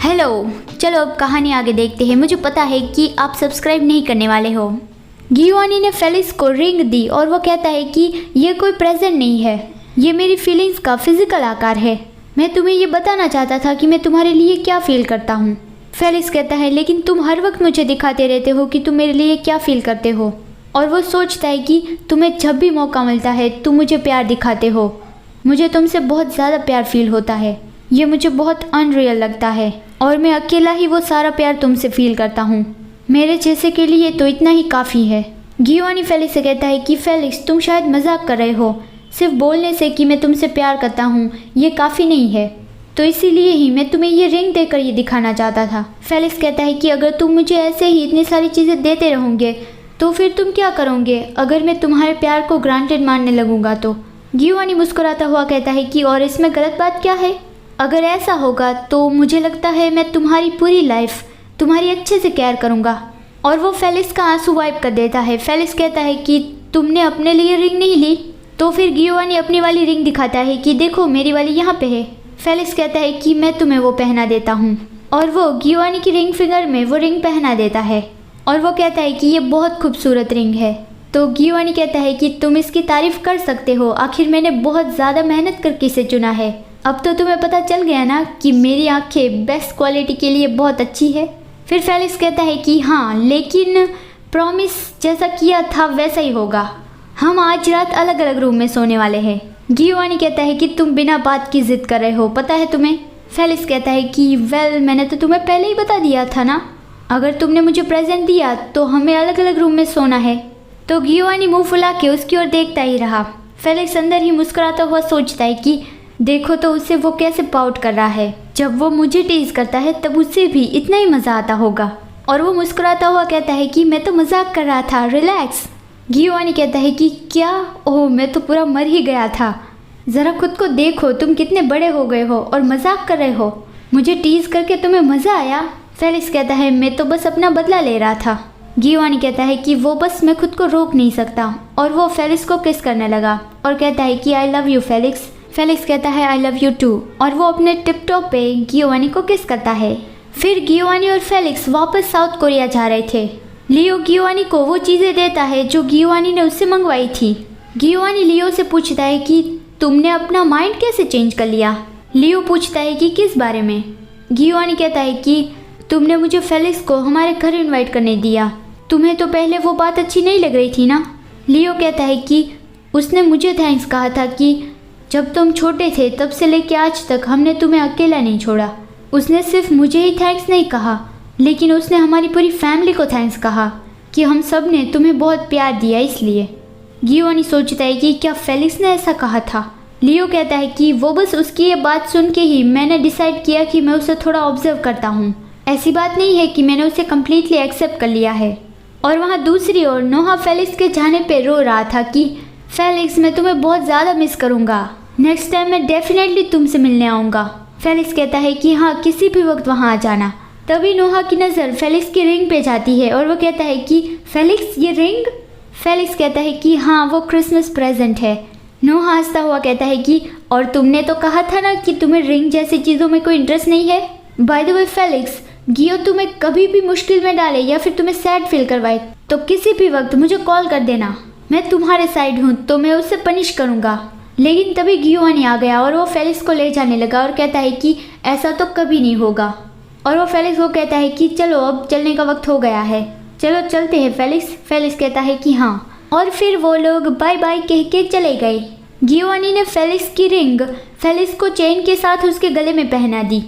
Hello, चलो अब कहानी आगे देखते हैं। मुझे पता है कि आप सब्सक्राइब नहीं करने वाले हो। गियोवानी ने फेलिक्स को रिंग दी और वो कहता है कि ये कोई प्रेजेंट नहीं है, ये मेरी फीलिंग्स का फिजिकल आकार है। मैं तुम्हें ये बताना चाहता था कि मैं तुम्हारे लिए क्या फील करता हूँ। फेलिक्स कहता है लेकिन तुम हर वक्त मुझे दिखाते रहते हो कि तुम मेरे लिए क्या फील करते हो। और वो सोचता है कि तुम्हें जब भी मौका मिलता है तुम मुझे प्यार दिखाते हो। मुझे तुमसे बहुत ज़्यादा प्यार फील होता है। ये मुझे बहुत अनरियल लगता है और मैं अकेला ही वो सारा प्यार तुमसे फील करता हूँ। मेरे जैसे के लिए तो इतना ही काफ़ी है। गियोवानी फेलिक्स से कहता है कि फेलिक्स तुम शायद मजाक कर रहे हो। सिर्फ बोलने से कि मैं तुमसे प्यार करता हूँ ये काफ़ी नहीं है, तो इसीलिए ही मैं तुम्हें ये रिंग देकर ये दिखाना चाहता था। फेलिक्स कहता है कि अगर तुम मुझे ऐसे ही इतनी सारी चीज़ें देते रहोगे तो फिर तुम क्या करोगे अगर मैं तुम्हारे प्यार को ग्रांटेड मानने लगूंगा तो। गियोवानी मुस्कुराता हुआ कहता है कि और इसमें गलत बात क्या है। अगर ऐसा होगा तो मुझे लगता है मैं तुम्हारी पूरी लाइफ तुम्हारी अच्छे से केयर करूँगा। और वो फेलिक्स का आंसू वाइप कर देता है। फेलिक्स कहता है कि तुमने अपने लिए रिंग नहीं ली। तो फिर गियोवानी अपनी वाली रिंग दिखाता है कि देखो मेरी वाली यहाँ पे है। फेलिक्स कहता है कि मैं तुम्हें वो पहना देता हूँ और वो गियोवानी की रिंग फिंगर में वो रिंग पहना देता है और वो कहता है कि ये बहुत खूबसूरत रिंग है। तो गियोवानी कहता है कि तुम इसकी तारीफ़ कर सकते हो, आखिर मैंने बहुत ज़्यादा मेहनत करके इसे चुना है। अब तो तुम्हें पता चल गया ना कि मेरी आंखें बेस्ट क्वालिटी के लिए बहुत अच्छी है। फिर फेलिक्स कहता है कि हाँ, लेकिन प्रॉमिस जैसा किया था वैसा ही होगा। हम आज रात अलग अलग रूम में सोने वाले हैं। गियोवानी कहता है कि तुम बिना बात की जिद कर रहे हो, पता है तुम्हें। फेलिक्स कहता है कि वेल मैंने तो तुम्हें पहले ही बता दिया था ना, अगर तुमने मुझे प्रेजेंट दिया तो हमें अलग अलग रूम में सोना है। तो गियोवानी मुंह फुला के उसकी ओर देखता ही रहा। फेलिक्स अंदर ही मुस्कुराता हुआ सोचता है कि देखो तो उसे वो कैसे पाउट कर रहा है। जब वो मुझे टीज करता है तब उसे भी इतना ही मज़ा आता होगा। और वो मुस्कुराता हुआ कहता है कि मैं तो मजाक कर रहा था, रिलैक्स। गियोवानी कहता है कि क्या, ओह मैं तो पूरा मर ही गया था। ज़रा खुद को देखो, तुम कितने बड़े हो गए हो और मजाक कर रहे हो। मुझे टीज करके तुम्हें मज़ा आया। फेलिक्स कहता है मैं तो बस अपना बदला ले रहा था। गियोवानी कहता है कि वो बस मैं खुद को रोक नहीं सकता। और वो फेलिक्स को किस करने लगा और कहता है कि I love you Felix. Felix कहता है आई लव यू टू और वो अपने टिप टॉप पे गियोवानी को किस करता है। फिर गियोवानी और फेलिक्स वापस साउथ कोरिया जा रहे थे। लियो गियोवानी को वो चीज़ें देता है जो गियोवानी ने उससे मंगवाई थी। गियोवानी लियो से पूछता है कि तुमने अपना माइंड कैसे चेंज कर लिया। लियो पूछता है कि किस बारे में। गियोवानी कहता है कि तुमने मुझे फेलिक्स को हमारे घर इनवाइट करने दिया, तुम्हें तो पहले वो बात अच्छी नहीं लग रही थी ना। लियो कहता है कि उसने मुझे थैंक्स कहा था कि जब तुम छोटे थे तब से लेके आज तक हमने तुम्हें अकेला नहीं छोड़ा। उसने सिर्फ मुझे ही थैंक्स नहीं कहा, लेकिन उसने हमारी पूरी फैमिली को थैंक्स कहा कि हम सब ने तुम्हें बहुत प्यार दिया इसलिए। गियोवानी सोचता है कि क्या फेलिक्स ने ऐसा कहा था। लियो कहता है कि वो बस उसकी ये बात सुन के ही मैंने डिसाइड किया कि मैं उसे थोड़ा ऑब्जर्व करता हूँ। ऐसी बात नहीं है कि मैंने उसे कम्प्लीटली एक्सेप्ट कर लिया है। और वहाँ दूसरी ओर नोहा फेलिक्स के जाने पे रो रहा था कि फेलिक्स मैं तुम्हें बहुत ज़्यादा मिस करूँगा, नेक्स्ट टाइम मैं डेफिनेटली तुमसे मिलने आऊँगा। फेलिक्स कहता है कि हाँ किसी भी वक्त वहाँ आ जाना। तभी नोहा की नज़र फेलिक्स की रिंग पे जाती है और वो कहता है कि फेलिक्स ये रिंग। फेलिक्स कहता है कि हाँ वो क्रिसमस प्रेजेंट है। नोहा हंसता हुआ कहता है कि और तुमने तो कहा था ना कि तुम्हें रिंग जैसी चीज़ों में कोई इंटरेस्ट नहीं है। बाय द वे फेलिक्स, गियो तुम्हें कभी भी मुश्किल में डाले या फिर तुम्हें सैड फील करवाए तो किसी भी वक्त मुझे कॉल कर देना, मैं तुम्हारे साइड हूँ, तो मैं उसे पनिश करूँगा। लेकिन तभी गियोवानी आ गया और वो फेलिक्स को ले जाने लगा और कहता है कि ऐसा तो कभी नहीं होगा। और वो फेलिक्स को कहता है कि चलो अब चलने का वक्त हो गया है, चलो चलते हैं फेलिक्स। फेलिक्स कहता है कि हाँ और फिर वो लोग बाय बाय कह के चले गए। गियोवानी ने फेलिक्स की रिंग फेलिक्स को चेन के साथ उसके गले में पहना दी।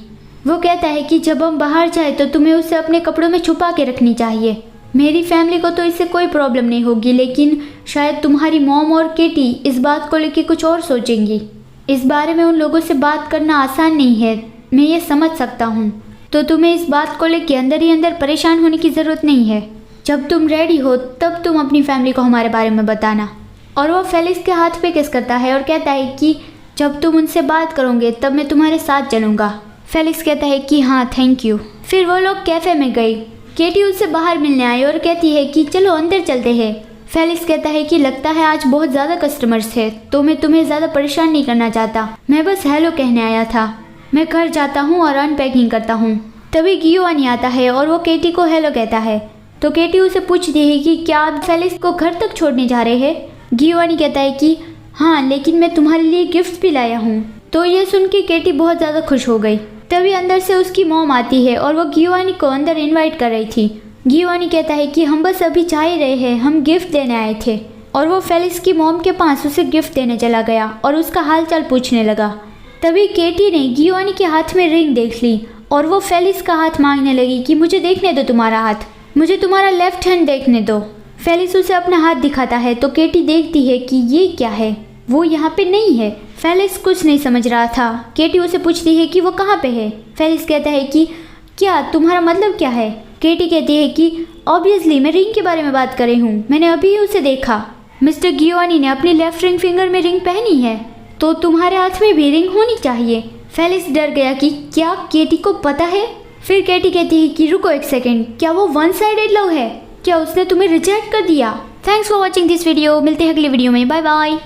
वो कहता है कि जब हम बाहर जाए तो तुम्हें उसे अपने कपड़ों में छुपा के रखनी चाहिए। मेरी फैमिली को तो इससे कोई प्रॉब्लम नहीं होगी, लेकिन शायद तुम्हारी मॉम और केटी इस बात को लेकर कुछ और सोचेंगी। इस बारे में उन लोगों से बात करना आसान नहीं है, मैं ये समझ सकता हूँ। तो तुम्हें इस बात को लेकर अंदर ही अंदर परेशान होने की ज़रूरत नहीं है। जब तुम रेडी हो तब तुम अपनी फैमिली को हमारे बारे में बताना। और वो फेलिक्स के हाथ पे किस करता है और कहता है कि जब तुम उनसे बात करोगे तब मैं तुम्हारे साथ चलूँगा। फेलिक्स कहता है कि हाँ थैंक यू। फिर वो लोग कैफ़े में गई। केटी उससे बाहर मिलने आई और कहती है कि चलो अंदर चलते हैं। फेलिक्स कहता है कि लगता है आज बहुत ज़्यादा कस्टमर्स है, तो मैं तुम्हें ज़्यादा परेशान नहीं करना चाहता, मैं बस हेलो कहने आया था। मैं घर जाता हूँ और अनपैकिंग करता हूँ। तभी गियोवानी आता है और वो केटी को हेलो कहता है। तो केटी उसे पूछती है कि क्या आप फेलिक्स को घर तक छोड़ने जा रहे हैं। गियोवानी कहता है कि हाँ, लेकिन मैं तुम्हारे लिए गिफ्ट भी लाया हूँ। तो ये सुन के केटी बहुत ज़्यादा खुश हो गई। तभी अंदर से उसकी मॉम आती है और वो गियोवानी को अंदर इनवाइट कर रही थी। गियोवानी कहता है कि हम बस अभी जा ही रहे हैं, हम गिफ्ट देने आए थे। और वो फेलिक्स की मॉम के पास उसे गिफ्ट देने चला गया और उसका हालचाल पूछने लगा। तभी केटी ने गियोवानी के हाथ में रिंग देख ली और वो फेलिक्स का हाथ मांगने लगी कि मुझे देखने दो तुम्हारा हाथ, मुझे तुम्हारा लेफ्ट हैंड देखने दो। फेलिक्स उसे अपना हाथ दिखाता है तो केटी देखती है कि ये क्या है, वो यहाँ पे नहीं है। फेलिक्स कुछ नहीं समझ रहा था। केटी उसे पूछती है कि वो कहाँ पे है। फेलिक्स कहता है कि क्या तुम्हारा मतलब क्या है। केटी कहती है कि ऑब्वियसली मैं रिंग के बारे में बात कर रही हूँ, मैंने अभी उसे देखा। मिस्टर गियोवानी ने अपनी लेफ्ट रिंग फिंगर में रिंग पहनी है, तो तुम्हारे हाथ में भी रिंग होनी चाहिए। फेलिक्स डर गया कि क्या केटी को पता है। फिर केटी कहती है कि रुको एक सेकेंड, क्या वो वन साइडेड लव है, क्या उसने तुम्हें रिजेक्ट कर दिया। Thanks for watching this video, मिलते हैं अगली वीडियो में, बाय बाय।